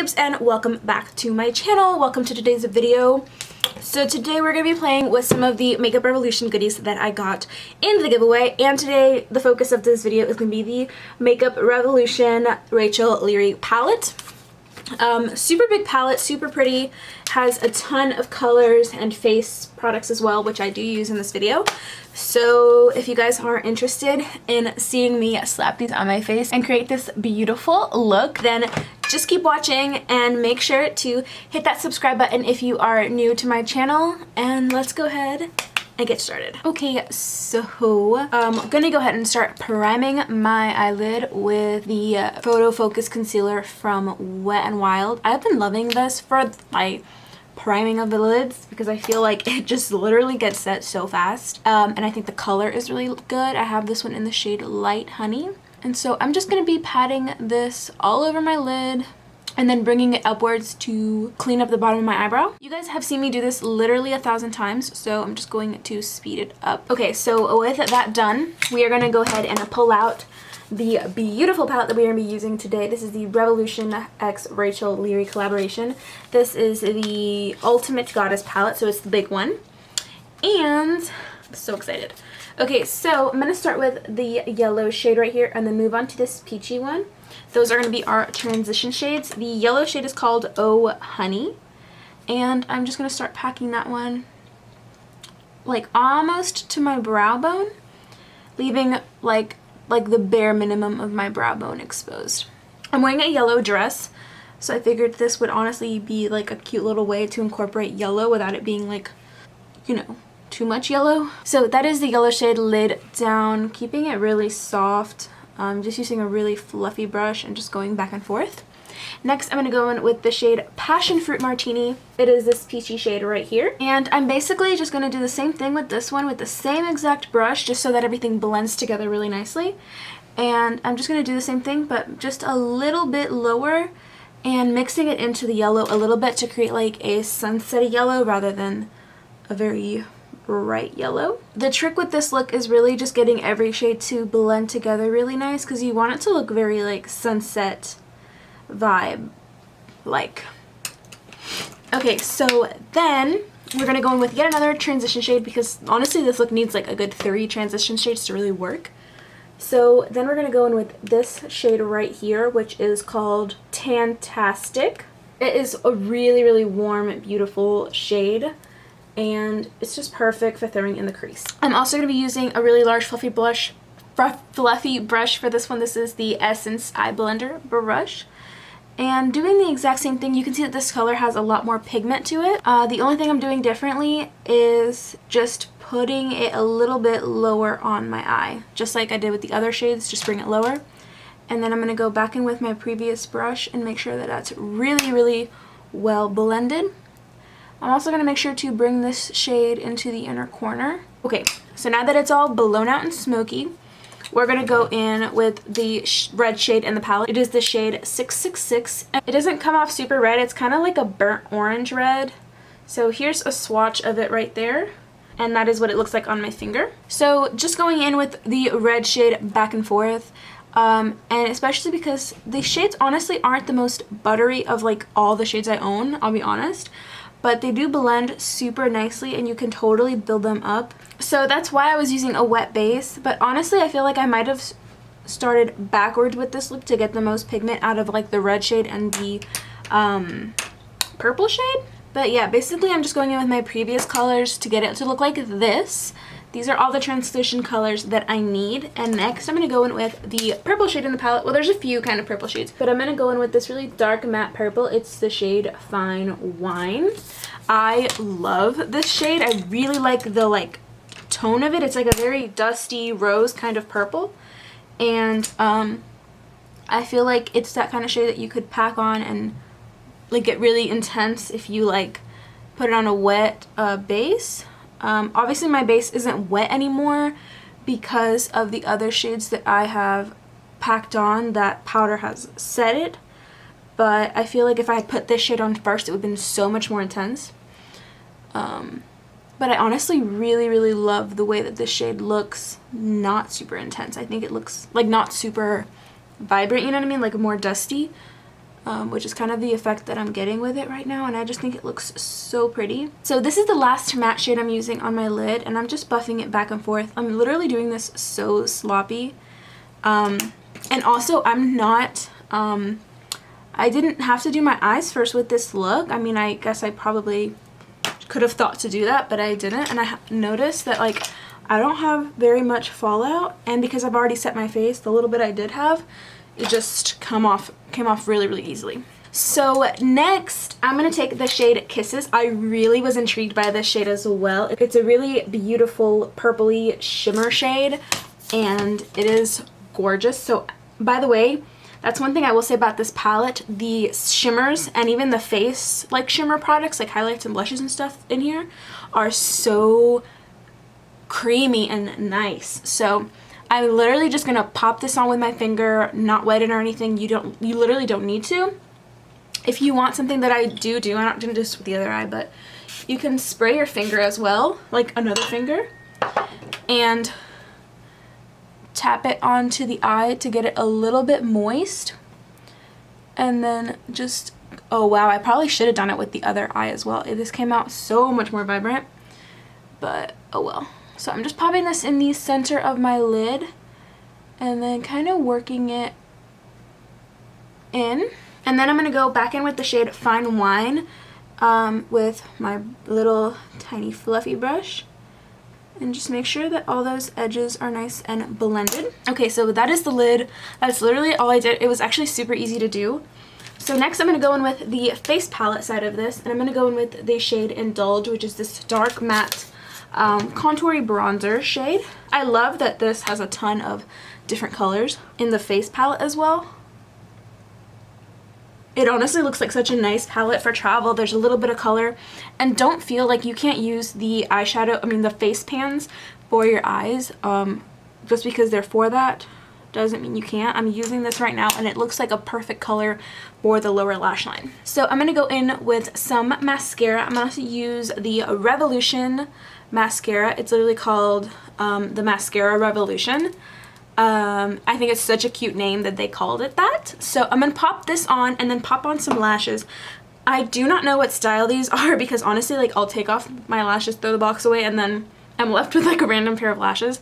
babes, and welcome back to my channel. Welcome to today's video. So today we're going to be playing with some of the Makeup Revolution goodies that I got in the giveaway, and today the focus of this video is going to be the Makeup Revolution Rachel Leary palette. Super big palette, super pretty, has a ton of colors and face products as well, which I do use in this video. So if you guys are interested in seeing me slap these on my face and create this beautiful look, then just keep watching and make sure to hit that subscribe button if you are new to my channel, and let's go ahead and get started. Okay, so I'm gonna go ahead and start priming my eyelid with the Photo Focus Concealer from Wet n Wild. I've been loving this for my priming of the lids because I feel like it just literally gets set so fast, and I think the color is really good. I have this one in the shade Light Honey, and so I'm just gonna be patting this all over my lid and then bringing it upwards to clean up the bottom of my eyebrow. You guys have seen me do this literally 1,000 times, so I'm just going to speed it up. Okay, so with that done, we are gonna go ahead and pull out the beautiful palette that we're going to be using today. This is the Revolution x Rachel Leary collaboration. This is the Ultimate Goddess palette, so it's the big one. And I'm so excited. Okay, so I'm going to start with the yellow shade right here and then move on to this peachy one. Those are going to be our transition shades. The yellow shade is called Oh Honey. And I'm just going to start packing that one like almost to my brow bone, leaving like the bare minimum of my brow bone exposed. I'm wearing a yellow dress, so I figured this would honestly be like a cute little way to incorporate yellow without it being like, you know, too much yellow. So that is the yellow shade lid down, keeping it really soft. Just using a really fluffy brush and just going back and forth. Next, I'm going to go in with the shade Passion Fruit Martini. It is this peachy shade right here. And I'm basically just going to do the same thing with this one with the same exact brush, just so that everything blends together really nicely. And I'm just going to do the same thing, but just a little bit lower and mixing it into the yellow a little bit to create like a sunset yellow rather than a very bright yellow. The trick with this look is really just getting every shade to blend together really nice, because you want it to look very like sunset vibe like. Okay, so then we're gonna go in with yet another transition shade, because honestly this look needs like a good 3 transition shades to really work. So then we're gonna go in with this shade right here, which is called Tantastic. It is a really warm, beautiful shade, and it's just perfect for throwing in the crease. I'm also gonna be using a really large fluffy brush for this one. This is the Essence Eye Blender brush. And doing the exact same thing, you can see that this color has a lot more pigment to it. The only thing I'm doing differently is just putting it a little bit lower on my eye, just like I did with the other shades, just bring it lower. And then I'm going to go back in with my previous brush and make sure that that's really well blended. I'm also going to make sure to bring this shade into the inner corner. Okay, so now that it's all blown out and smoky, we're going to go in with the red shade in the palette. It is the shade 666. It doesn't come off super red. It's kind of like a burnt orange red. So here's a swatch of it right there. And that is what it looks like on my finger. So just going in with the red shade back and forth. And especially because the shades honestly aren't the most buttery of like all the shades I own, I'll be honest. But they do blend super nicely and you can totally build them up. So that's why I was using a wet base, but honestly I feel like I might have started backwards with this look to get the most pigment out of like the red shade and the purple shade. But yeah, basically I'm just going in with my previous colors to get it to look like this. These are all the transition colors that I need. And next I'm going to go in with the purple shade in the palette. Well, there's a few kind of purple shades, but I'm going to go in with this really dark matte purple. It's the shade Fine Wine. I love this shade. I really like the tone of it. It's like a very dusty rose kind of purple. And I feel like it's that kind of shade that you could pack on and like get really intense if you like put it on a wet base. Obviously my base isn't wet anymore because of the other shades that I have packed on. That powder has set it, but I feel like if I had put this shade on first it would have been so much more intense. But I honestly really love the way that this shade looks not super intense. I think it looks like not super vibrant, you know what I mean, like more dusty. which is kind of the effect that I'm getting with it right now, and I just think it looks so pretty. So this is the last matte shade I'm using on my lid, and I'm just buffing it back and forth. I'm literally doing this so sloppy. And also I'm not, I didn't have to do my eyes first with this look. I mean, I guess I probably could have thought to do that, but I didn't, and I noticed that like I don't have very much fallout, and because I've already set my face, the little bit I did have, it just came off really easily. So next, I'm going to take the shade Kisses. I really was intrigued by this shade as well. It's a really beautiful purpley shimmer shade, and it is gorgeous. So by the way, that's one thing I will say about this palette. The shimmers and even the face like shimmer products like highlights and blushes and stuff in here are so creamy and nice. So I'm literally just gonna pop this on with my finger, not wet it or anything. You literally don't need to. If you want something that I do, I'm not doing this with the other eye, but you can spray your finger as well, like another finger, and tap it onto the eye to get it a little bit moist. And then just, oh wow, I probably should have done it with the other eye as well. This came out so much more vibrant, but oh well. So I'm just popping this in the center of my lid and then kind of working it in. And then I'm going to go back in with the shade Fine Wine with my little tiny fluffy brush and just make sure that all those edges are nice and blended. Okay, so that is the lid. That's literally all I did. It was actually super easy to do. So next I'm going to go in with the face palette side of this, and I'm going to go in with the shade Indulge, which is this dark matte contoury bronzer shade. I love that this has a ton of different colors in the face palette as well. It honestly looks like such a nice palette for travel. There's a little bit of color, and don't feel like you can't use the eyeshadow, the face pans for your eyes. Just because they're for that doesn't mean you can't. I'm using this right now and it looks like a perfect color for the lower lash line. So I'm going to go in with some mascara. I'm going to use the Revolution Mascara. It's literally called the Mascara Revolution. I think it's such a cute name that they called it that. So I'm going to pop this on and then pop on some lashes. I do not know what style these are because honestly, like, I'll take off my lashes, throw the box away, and then I'm left with like a random pair of lashes.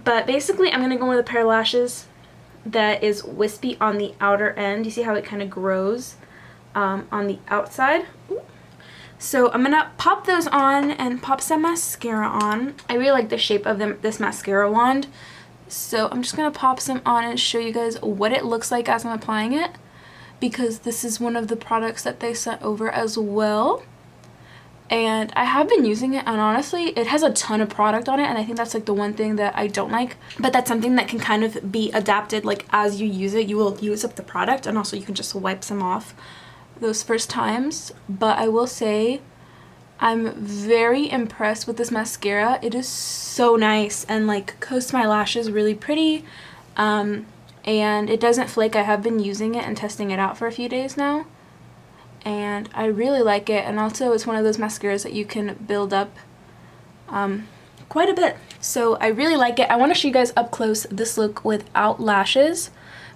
But basically I'm going to go with a pair of lashes that is wispy on the outer end. You see how it kind of grows on the outside? Ooh. So I'm gonna pop those on and pop some mascara on. I really like the shape of this mascara wand. So I'm just gonna pop some on and show you guys what it looks like as I'm applying it, because this is one of the products that they sent over as well. And I have been using it, and honestly it has a ton of product on it, and I think that's like the one thing that I don't like, but that's something that can kind of be adapted. Like as you use it, you will use up the product, and also you can just wipe some off those first times. But I will say I'm very impressed with this mascara. It is so nice and like coats my lashes really pretty, and it doesn't flake. I have been using it and testing it out for a few days now, and I really like it. And also it's one of those mascaras that you can build up quite a bit. So I really like it. I want to show you guys up close this look without lashes,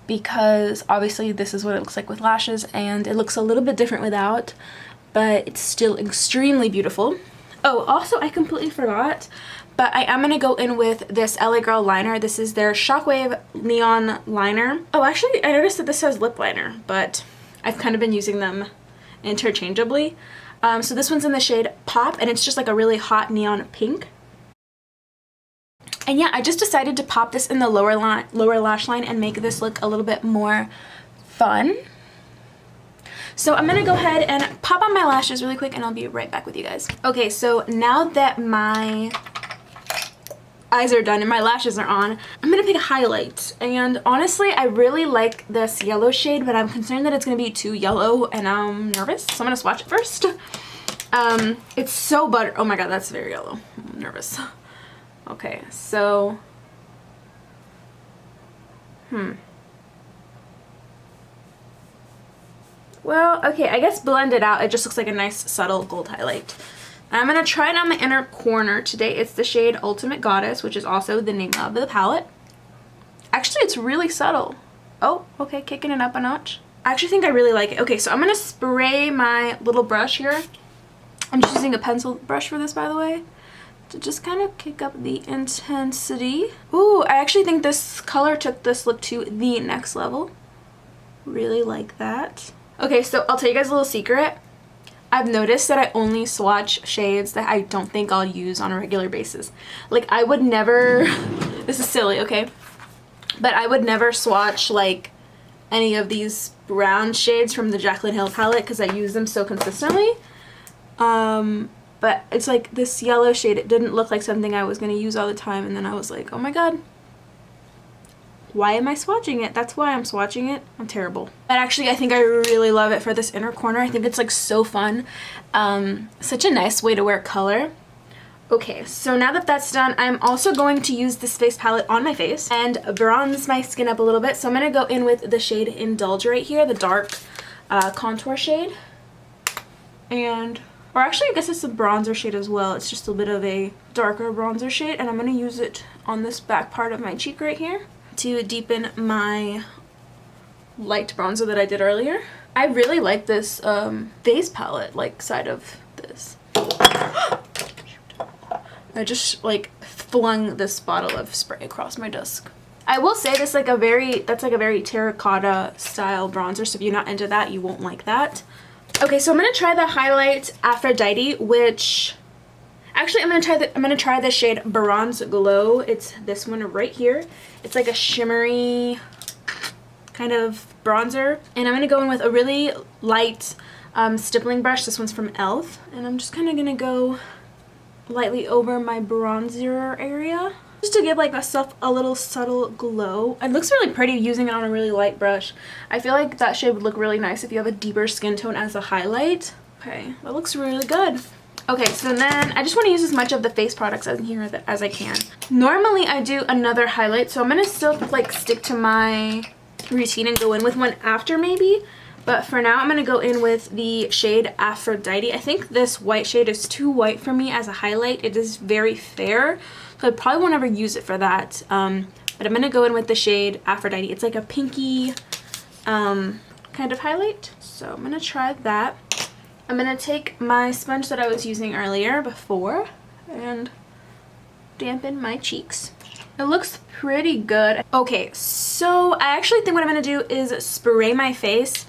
because obviously this is what it looks like with lashes, and it looks a little bit different without, but it's still extremely beautiful. Oh, also I completely forgot, but I am going to go in with this LA Girl liner. This is their Shockwave Neon Liner. Oh, actually I noticed that this says lip liner, but I've kind of been using them interchangeably. So this one's in the shade Pop, and it's just like a really hot neon pink. And yeah, I just decided to pop this in the lower lash line and make this look a little bit more fun. So I'm gonna go ahead and pop on my lashes really quick, and I'll be right back with you guys. Okay, so now that my eyes are done and my lashes are on, I'm gonna pick a highlight. And honestly, I really like this yellow shade, but I'm concerned that it's gonna be too yellow, and I'm nervous, so I'm gonna swatch it first. It's so oh my god, that's very yellow. I'm nervous. Okay, so well, okay, I guess blend it out. It just looks like a nice subtle gold highlight. I'm gonna try it on my inner corner today. It's the shade Ultimate Goddess, which is also the name of the palette. Actually, it's really subtle. Oh, okay, kicking it up a notch. I actually think I really like it. Okay, so I'm gonna spray my little brush here. I'm just using a pencil brush for this, by the way, to just kind of kick up the intensity. Ooh, I actually think this color took this look to the next level. Really like that. Okay, so I'll tell you guys a little secret. I've noticed that I only swatch shades that I don't think I'll use on a regular basis. Like, I would never, this is silly, okay? But I would never swatch, like, any of these brown shades from the Jaclyn Hill palette because I use them so consistently. But it's like this yellow shade, it didn't look like something I was going to use all the time, and then I was like, oh my god, why am I swatching it? That's why I'm swatching it. I'm terrible. But actually, I think I really love it for this inner corner. I think it's like so fun. Such a nice way to wear color. Okay, so now that that's done, I'm also going to use this face palette on my face and bronze my skin up a little bit. So I'm going to go in with the shade Indulge right here, the dark contour shade. And, or actually I guess it's a bronzer shade as well. It's just a bit of a darker bronzer shade, and I'm going to use it on this back part of my cheek right here to deepen my light bronzer that I did earlier. I really like this face palette, like, side of this. I just, like, flung this bottle of spray across my desk. I will say this, like, that's like a very terracotta style bronzer, so if you're not into that, you won't like that. Okay, so I'm gonna try the highlight Aphrodite, which actually I'm gonna try the shade Bronze Glow. It's this one right here. It's like a shimmery kind of bronzer, and I'm gonna go in with a really light stippling brush. This one's from e.l.f. and I'm just kind of gonna go lightly over my bronzer area just to give like a little subtle glow. It looks really pretty using it on a really light brush. I feel like that shade would look really nice if you have a deeper skin tone as a highlight. Okay, that looks really good. Okay, so then I just want to use as much of the face products in here as I can. Normally I do another highlight, so I'm gonna still like stick to my routine and go in with one after maybe. But for now, I'm going to go in with the shade Aphrodite. I think this white shade is too white for me as a highlight. It is very fair, so I probably won't ever use it for that. But I'm going to go in with the shade Aphrodite. It's like a pinky kind of highlight. So I'm going to try that. I'm going to take my sponge that I was using earlier before and dampen my cheeks. It looks pretty good. Okay, so I actually think what I'm going to do is spray my face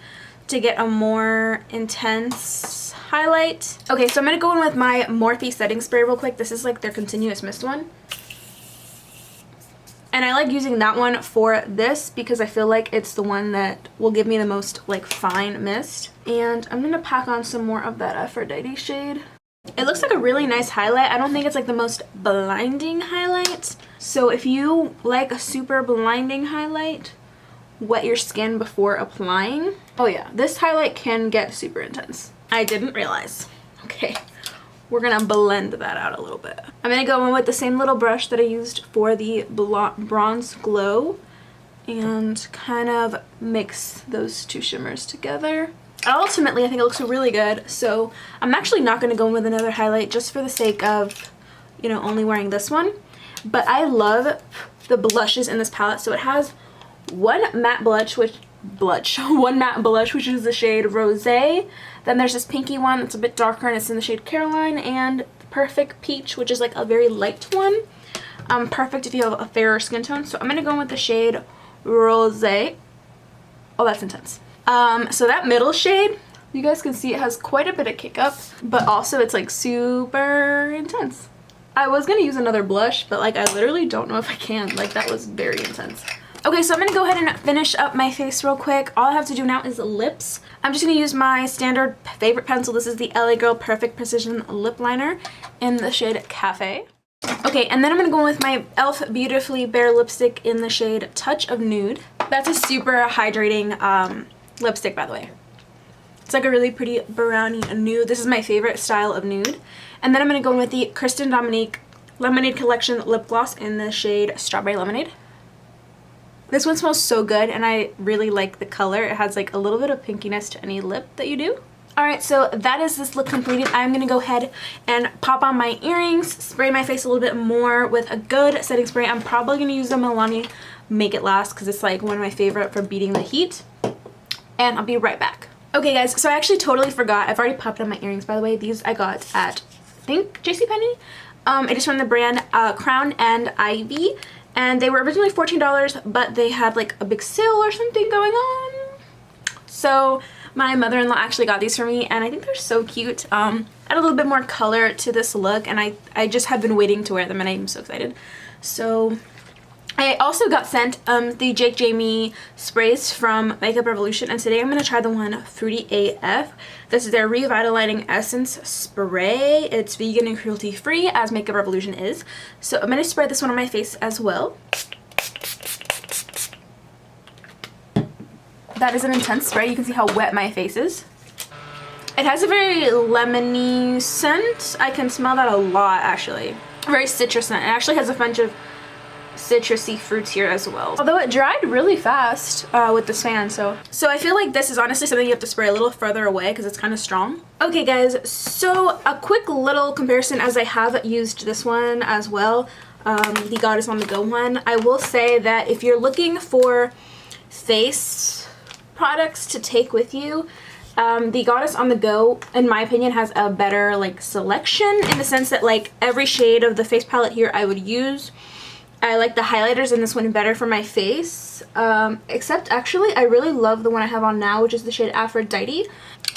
to get a more intense highlight. Okay, so I'm gonna go in with my Morphe setting spray real quick. This is like their continuous mist one. And I like using that one for this because I feel like it's the one that will give me the most like fine mist. And I'm gonna pack on some more of that Aphrodite shade. It looks like a really nice highlight. I don't think it's like the most blinding highlight. So if you like a super blinding highlight, wet your skin before applying. Oh yeah, this highlight can get super intense. I didn't realize. Okay, we're gonna blend that out a little bit. I'm gonna go in with the same little brush that I used for the Bronze Glow and kind of mix those two shimmers together. Ultimately, I think it looks really good, so I'm actually not gonna go in with another highlight just for the sake of, you know, only wearing this one. But I love the blushes in this palette. So it has one matte blush, which is the shade Rosé. Then there's this pinky one that's a bit darker and it's in the shade Caroline, and Perfect Peach, which is like a very light one. Perfect if you have a fairer skin tone. So I'm gonna go in with the shade Rosé. Oh, that's intense. So that middle shade, you guys can see it has quite a bit of kick up, but also it's like super intense. I was gonna use another blush, but like I literally don't know if I can. Like that was very intense. Okay, so I'm gonna go ahead and finish up my face real quick. All I have to do now is lips. I'm just gonna use my standard favorite pencil. This is the LA Girl Perfect Precision Lip Liner in the shade Cafe. Okay, and then I'm gonna go with my e.l.f. Beautifully Bare lipstick in the shade Touch of Nude. That's a super hydrating lipstick, by the way. It's like a really pretty brownie nude. This is my favorite style of nude. And then I'm gonna go in with the Kristen Dominique Lemonade Collection Lip Gloss in the shade Strawberry Lemonade. This one smells so good, and I really like the color. It has like a little bit of pinkiness to any lip that you do. Alright, so that is this look completed. I'm going to go ahead and pop on my earrings, spray my face a little bit more with a good setting spray. I'm probably going to use the Milani Make It Last because it's like one of my favorite for beating the heat. and I'll be right back. Okay guys, so I actually totally forgot. I've already popped on my earrings, by the way. These I got at, I think, JCPenney. It is from the brand Crown and Ivy, and they were originally $14, but they had like a big sale or something going on. So my mother-in-law actually got these for me, and I think they're so cute. Add a little bit more color to this look, and I just have been waiting to wear them, and I'm so excited. So I also got sent the Jake Jamie sprays from Makeup Revolution, and today I'm going to try the one Fruity AF. This is their Revitalizing Essence Spray. It's vegan and cruelty free, as Makeup Revolution is. So I'm going to spray this one on my face as well. That is an intense spray. You can see how wet my face is. It has a very lemony scent. I can smell that a lot, actually. Very citrus scent. It actually has a bunch of citrusy fruits here as well. Although it dried really fast with this fan, so I feel like this is honestly something you have to spray a little further away because it's kind of strong. Okay guys, so a quick little comparison, as I have used this one as well, the Goddess on the Go one. I will say that if you're looking for face products to take with you, the Goddess on the Go, in my opinion, has a better like selection, in the sense that like every shade of the face palette here I would use. I like the highlighters in this one better for my face, except actually I really love the one I have on now, which is the shade Aphrodite.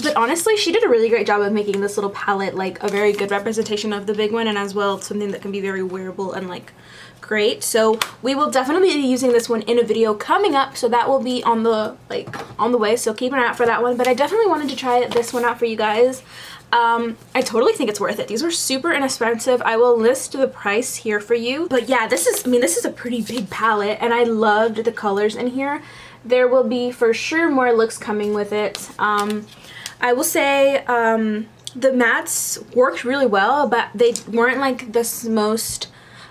But honestly, she did a really great job of making this little palette like a very good representation of the big one, and as well something that can be very wearable and like great. So we will definitely be using this one in a video coming up, so that will be on the way, so keep an eye out for that one. But I definitely wanted to try this one out for you guys. I totally think it's worth it. These were super inexpensive. I will list the price here for you. But yeah, this is a pretty big palette, and I loved the colors in here. There will be for sure more looks coming with it. I will say the mattes worked really well, but they weren't like the most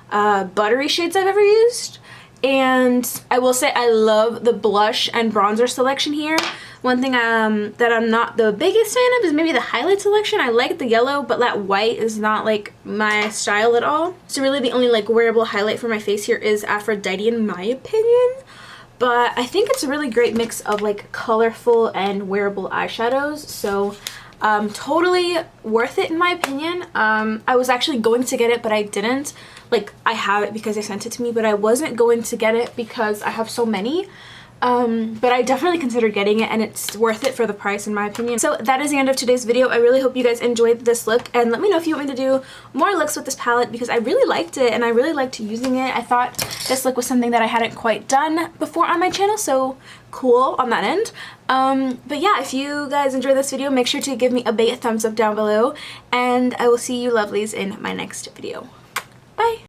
buttery shades I've ever used. And I will say I love the blush and bronzer selection here. One thing that I'm not the biggest fan of is maybe the highlight selection. I like the yellow, but that white is not like my style at all. So really the only like wearable highlight for my face here is Aphrodite, in my opinion. But I think it's a really great mix of like colorful and wearable eyeshadows. So totally worth it in my opinion. I was actually going to get it, but I didn't. Like, I have it because they sent it to me, but I wasn't going to get it because I have so many. But I definitely considered getting it, and it's worth it for the price in my opinion. So that is the end of today's video. I really hope you guys enjoyed this look, and let me know if you want me to do more looks with this palette, because I really liked it and I really liked using it. I thought this look was something that I hadn't quite done before on my channel, so cool on that end. But yeah, if you guys enjoyed this video, make sure to give me a big thumbs up down below, and I will see you lovelies in my next video. Bye!